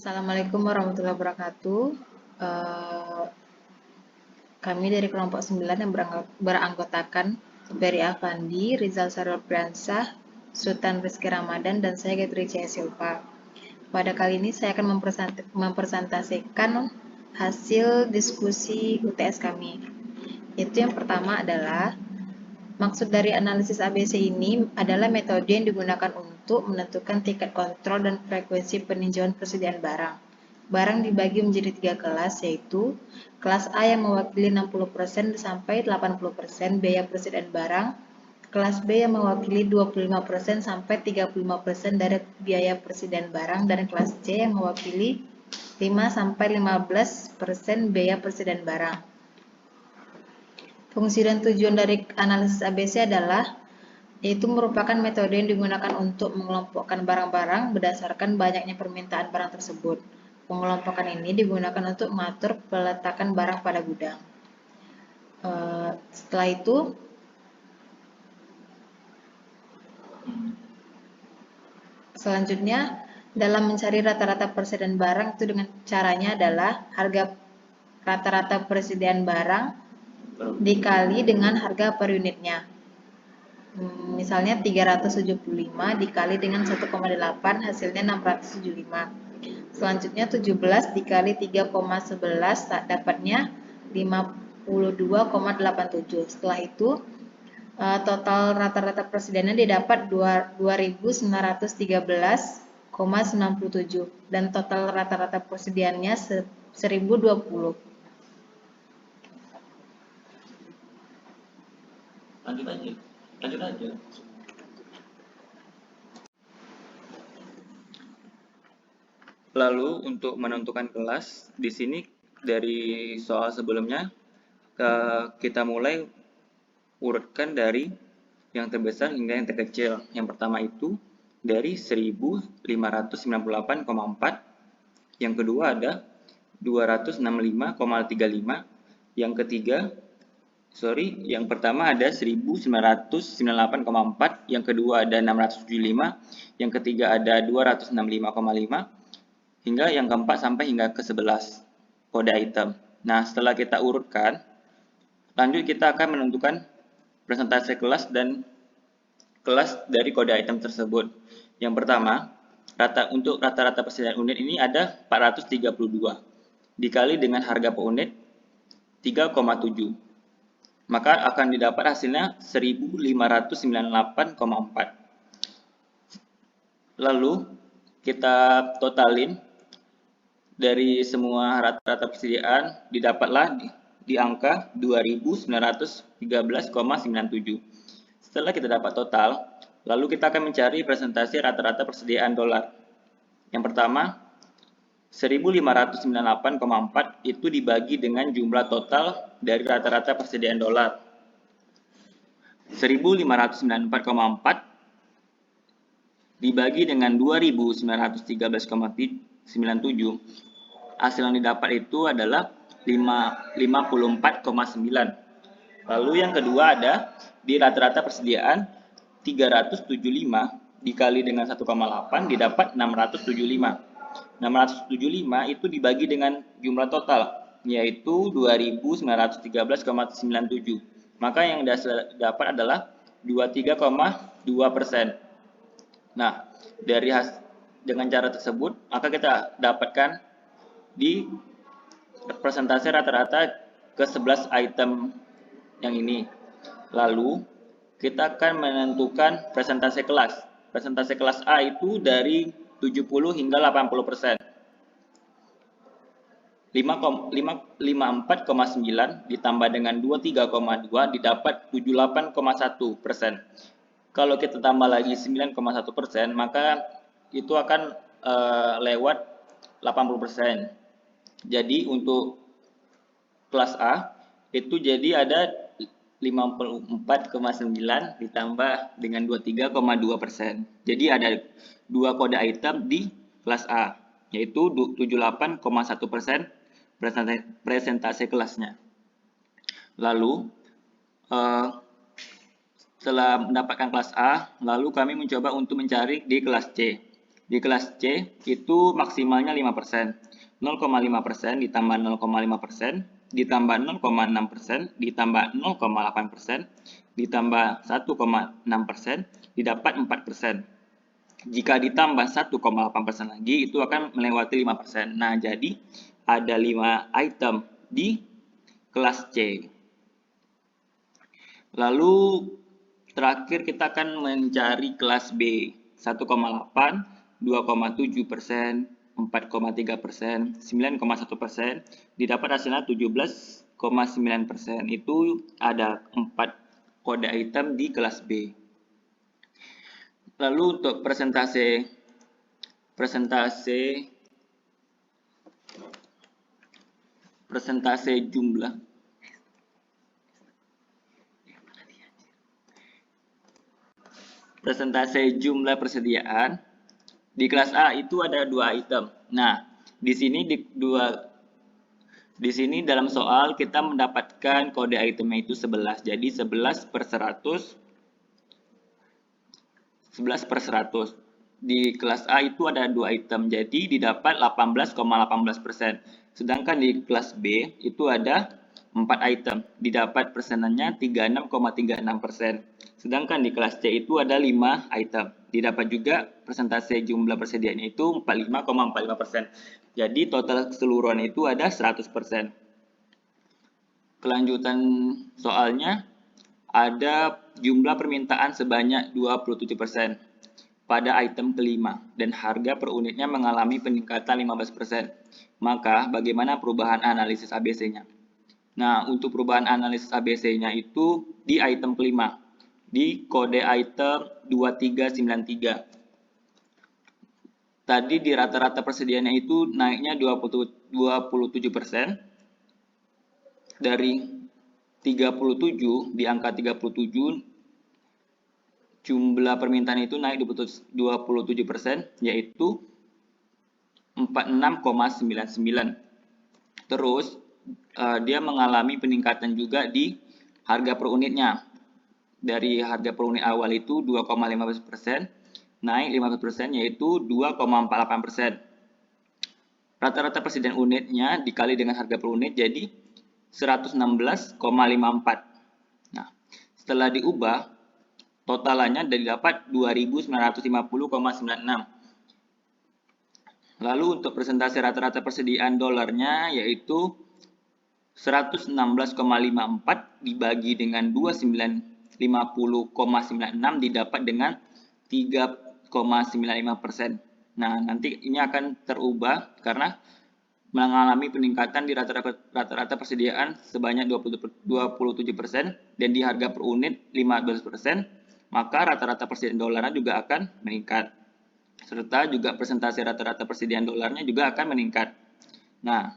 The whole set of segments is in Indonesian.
Assalamualaikum warahmatullahi wabarakatuh. Eh, Kami dari kelompok 9 yang beranggotakan Superi Afandi, Rizal Sarul Priansah, Sultan Rizky Ramadan, dan saya Gayatri Cahya Silva. Pada kali ini saya akan mempresentasikan hasil diskusi UTS kami. Itu yang pertama adalah maksud dari analisis ABC ini adalah metode yang digunakan untuk menentukan tingkat kontrol dan frekuensi peninjauan persediaan barang. Barang dibagi menjadi 3 kelas, yaitu kelas A yang mewakili 60% sampai 80% biaya persediaan barang, kelas B yang mewakili 25% sampai 35% dari biaya persediaan barang, dan kelas C yang mewakili 5 sampai 15% biaya persediaan barang. Fungsi dan tujuan dari analisis ABC adalah yaitu merupakan metode yang digunakan untuk mengelompokkan barang-barang berdasarkan banyaknya permintaan barang tersebut. Pengelompokan ini digunakan untuk mengatur peletakan barang pada gudang. Setelah itu, selanjutnya dalam mencari rata-rata persediaan barang itu dengan caranya adalah harga rata-rata persediaan barang dikali dengan harga per unitnya. Misalnya 375 dikali dengan 1,8 hasilnya 675. Selanjutnya 17 dikali 3,11 dapatnya 52,87. Setelah itu total rata-rata persediaannya didapat 2.913,97 dan total rata-rata persediaannya 1020. Lanjut aja. Lalu untuk menentukan kelas, di sini dari soal sebelumnya kita mulai urutkan dari yang terbesar hingga yang terkecil. Yang pertama itu dari 1598,4, yang kedua ada 265,35, yang pertama ada 1998,4, yang kedua ada 675, yang ketiga ada 265,5, hingga yang keempat sampai hingga ke 11 kode item. Nah, setelah kita urutkan, lanjut kita akan menentukan presentasi kelas dan kelas dari kode item tersebut. Yang pertama, untuk rata-rata persediaan unit ini ada 432 dikali dengan harga per unit 3,7. Maka akan didapat hasilnya 1598,4. Lalu kita totalin dari semua rata-rata persediaan, didapatlah di angka 2913,97. Setelah kita dapat total, lalu kita akan mencari presentasi rata-rata persediaan dolar. Yang pertama, 1598,4 itu dibagi dengan jumlah total dari rata-rata persediaan dolar. 1594,4 dibagi dengan 2913,97, hasil yang didapat itu adalah 54,9. Lalu yang kedua ada di rata-rata persediaan 375 dikali dengan 1,8 didapat 675. 675 itu dibagi dengan jumlah total, yaitu 2913,97. Maka yang dapat adalah 23,2%. Nah, dengan cara tersebut, maka kita dapatkan di presentasi rata-rata ke 11 item yang ini. Lalu, kita akan menentukan presentasi kelas. Presentasi kelas A itu dari 70 hingga 80%. 54,9 ditambah dengan 23,2 didapat 78,1%. Kalau kita tambah lagi 9,1%, maka itu akan lewat 80%. Jadi untuk kelas A itu jadi ada 54,9 ditambah dengan 23,2%. Jadi ada 2 kode item di kelas A, yaitu 78,1% presentasi kelasnya. Lalu setelah mendapatkan kelas A, lalu kami mencoba untuk mencari di kelas C. Di kelas C itu maksimalnya 5%. 0,5% ditambah 0,5%, ditambah 0,6%, ditambah 0,8%, ditambah 1,6%, didapat 4%. Jika ditambah 1,8% lagi, itu akan melewati 5%. Nah, jadi ada 5 item di kelas C. Lalu, terakhir kita akan mencari kelas B. 1,8, 2,7%, 4,3%, 9,1%, didapat hasilnya 17,9%. Itu ada 4 kode item di kelas B. Lalu untuk persentase jumlah persediaan di kelas A itu ada 2 item. Nah, di sini dalam soal kita mendapatkan kode itemnya itu 11. Jadi 11/100. Di kelas A itu ada 2 item, jadi didapat 18,18%. Sedangkan di kelas B itu ada 4 item, didapat persenannya 36,36%. Sedangkan di kelas C itu ada 5 item, didapat juga persentase jumlah persediaannya itu 45,45%. Jadi total keseluruhan itu ada 100%. Kelanjutan soalnya, ada jumlah permintaan sebanyak 27% pada item kelima dan harga per unitnya mengalami peningkatan 15%. Maka bagaimana perubahan analisis ABC-nya? Nah, untuk perubahan analisis ABC-nya itu di item kelima, di kode item 2393. Tadi di rata-rata persediaannya itu naiknya 27%. Dari 37, di angka 37, jumlah permintaan itu naik 27%, yaitu 46,99. Terus, dia mengalami peningkatan juga di harga per unitnya. Dari harga per unit awal itu 2,15%, naik 15%, yaitu 2,48%. Rata-rata persediaan unitnya dikali dengan harga per unit jadi 116,54. Nah, setelah diubah, totalannya didapat 2.950,96. Lalu untuk persentase rata-rata persediaan dolarnya yaitu 116,54 dibagi dengan 2950,96 didapat dengan 3,95%. Nah, nanti ini akan terubah karena mengalami peningkatan di rata-rata persediaan sebanyak 27% dan di harga per unit 15%, maka rata-rata persediaan dolarnya juga akan meningkat. Serta juga persentase rata-rata persediaan dolarnya juga akan meningkat. Nah,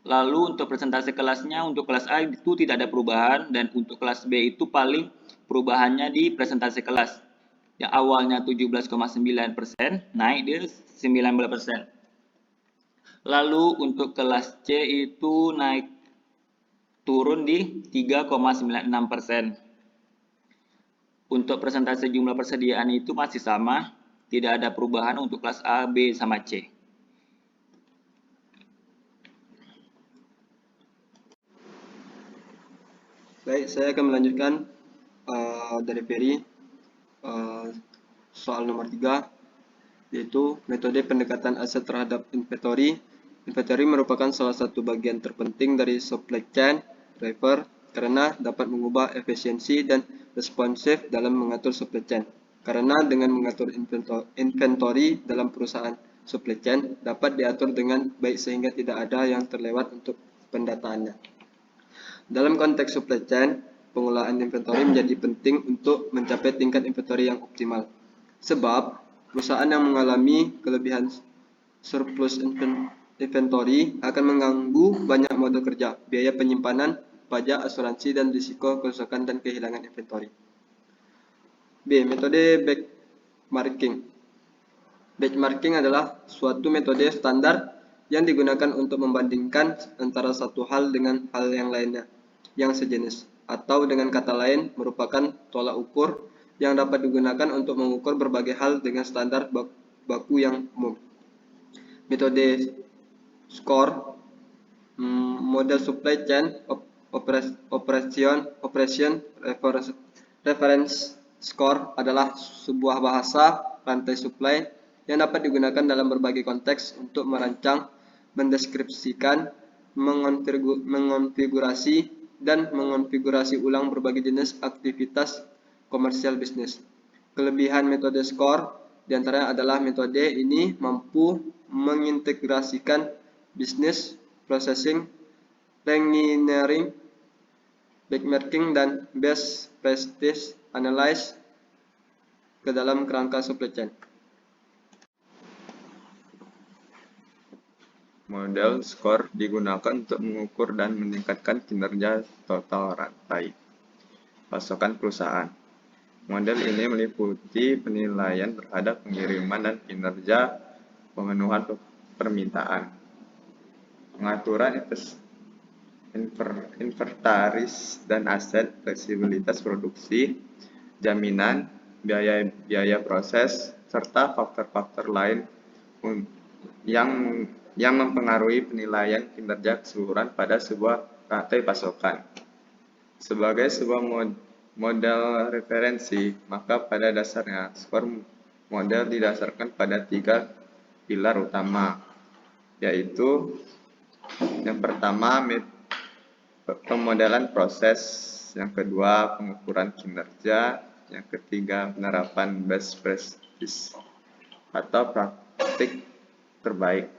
lalu untuk persentase kelasnya, untuk kelas A itu tidak ada perubahan dan untuk kelas B itu paling perubahannya di persentase kelas. Yang awalnya 17,9% naik di 19%. Lalu untuk kelas C itu turun di 3,96%. Untuk persentase jumlah persediaan itu masih sama, tidak ada perubahan untuk kelas A, B, sama C. Baik, saya akan melanjutkan dari Ferry soal nomor 3, yaitu metode pendekatan aset terhadap inventory. Inventory merupakan salah satu bagian terpenting dari supply chain driver karena dapat mengubah efisiensi dan responsif dalam mengatur supply chain. Karena dengan mengatur inventory dalam perusahaan supply chain dapat diatur dengan baik sehingga tidak ada yang terlewat untuk pendataannya. Dalam konteks supply chain, pengolahan inventory menjadi penting untuk mencapai tingkat inventory yang optimal. Sebab perusahaan yang mengalami kelebihan surplus inventory akan mengganggu banyak modal kerja, biaya penyimpanan, pajak, asuransi, dan risiko kerusakan dan kehilangan inventory. B. Metode benchmarking. Benchmarking adalah suatu metode standar yang digunakan untuk membandingkan antara satu hal dengan hal yang lainnya yang sejenis, atau dengan kata lain merupakan tolak ukur yang dapat digunakan untuk mengukur berbagai hal dengan standar baku yang umum. Metode SCORE, model supply chain operation reference SCORE adalah sebuah bahasa rantai supply yang dapat digunakan dalam berbagai konteks untuk merancang, mendeskripsikan, mengonfigurasi, dan mengonfigurasi ulang berbagai jenis aktivitas komersial bisnis. Kelebihan metode SCORE diantaranya adalah metode ini mampu mengintegrasikan business processing, engineering, benchmarking, dan best practice analysis ke dalam kerangka supply chain. Model SCORE digunakan untuk mengukur dan meningkatkan kinerja total rantai pasokan perusahaan. Model ini meliputi penilaian terhadap pengiriman dan kinerja pemenuhan permintaan, pengaturan inventaris dan aset, fleksibilitas produksi, jaminan, biaya proses, serta faktor-faktor lain yang mempengaruhi penilaian kinerja keseluruhan pada sebuah rantai pasokan. Sebagai sebuah model referensi, maka pada dasarnya SCORE model didasarkan pada 3 pilar utama, yaitu yang pertama pemodelan proses, yang kedua pengukuran kinerja, yang ketiga penerapan best practice atau praktik terbaik.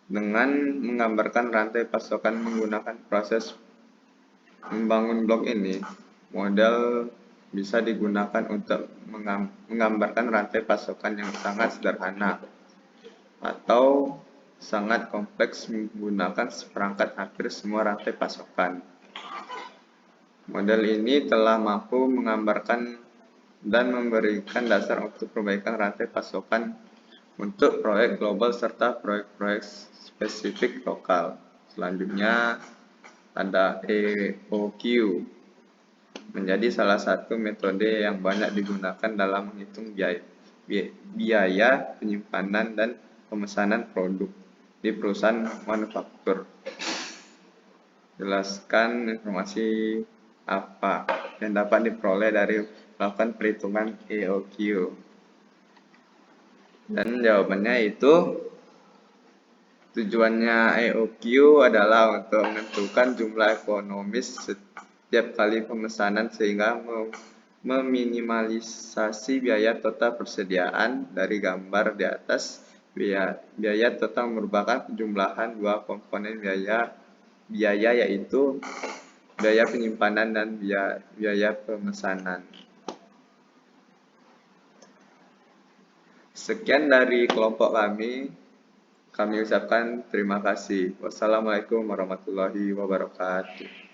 Dengan menggambarkan rantai pasokan menggunakan proses membangun blok ini, model bisa digunakan untuk menggambarkan rantai pasokan yang sangat sederhana atau sangat kompleks menggunakan seperangkat hampir semua rantai pasokan. Model ini telah mampu menggambarkan dan memberikan dasar untuk perbaikan rantai pasokan untuk proyek global serta proyek-proyek spesifik lokal. Selanjutnya ada EOQ, menjadi salah satu metode yang banyak digunakan dalam menghitung biaya penyimpanan dan pemesanan produk di perusahaan manufaktur. Jelaskan informasi apa yang dapat diperoleh dari melakukan perhitungan EOQ. Dan jawabannya itu, tujuannya EOQ adalah untuk menentukan jumlah ekonomis setiap kali pemesanan sehingga meminimalisasi biaya total persediaan. Dari gambar di atas, biaya total merupakan penjumlahan dua komponen biaya yaitu biaya penyimpanan dan biaya pemesanan. Sekian dari kelompok kami ucapkan terima kasih. Wassalamualaikum warahmatullahi wabarakatuh.